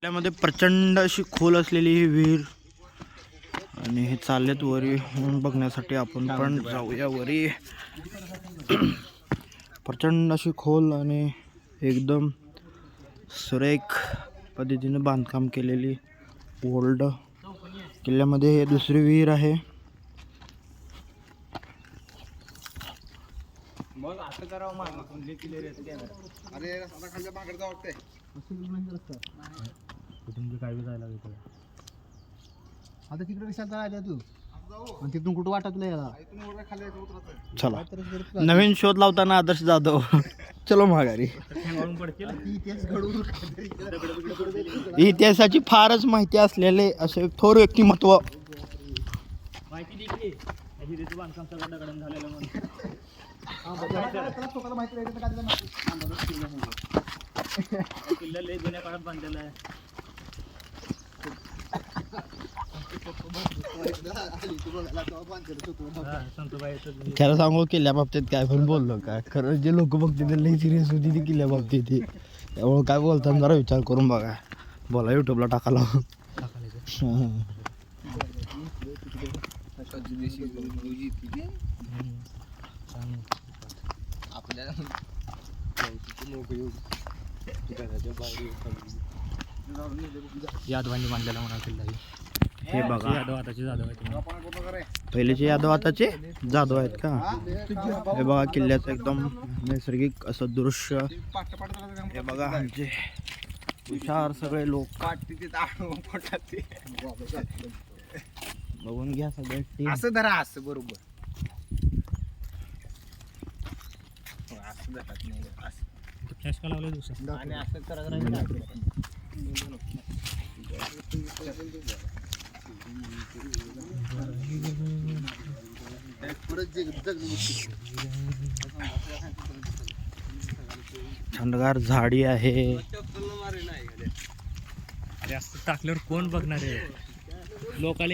त्यामध्ये प्रचंड अशी खोल असलेली ही विहीर आणि हे चाललेत वरी बघण्यासाठी आपण पण जाऊया वरी. प्रचंड अशी खोल आणि एकदम सुरेख पद्धतीने बांधकाम केलेली ओल्ड किल्ल्यामध्ये हे दुसरी विहीर आहे. मग असं करावं मागं अरे आता खाली मागं जावं वाटतंय तुमची काय जायला लागेल आता तिकडे कशाला जायला तू आणि तिथून कुठं वाटत नाही याला चला नवीन शोध लावताना आदर्श जाधव. चलो माघारी. इतिहासाची फारच माहिती असलेले असे थोर व्यक्तिमत्व. माहिती देखील बांधकाम सगळं दगडानं झालेलं म्हणून किल्ला लय जुन्या काळात बांधलेला आहे. त्याला सांगू किल्ल्या बाबतीत काय पण बोललो का खरं जे लोक बघते ते लई सिरियस होती ती किल्ल्या बाबतीत ती. त्यामुळे काय बोलताना जरा विचार करून बघा. बोला युट्यूबला टाकायला. यादवांनी बांधलेला म्हणा किल्ला हे बघा यादव आताचे जाधव आहेत. पहिलेचे यादव आताचे जाधव आहेत का. हे बघा किल्ल्याचं एकदम नैसर्गिक असं दृश्य. हे बघा आमचे हुशार सगळे लोक बघून घ्या सगळे. असं धरा असं बरोबर असं धरत नाही असं फ्लॅश का लावलं दुसरं आणि असं करत थंडगार झाडी आहे. अरे असं टाकल्यावर कोण बघणार आहे लोकांनी.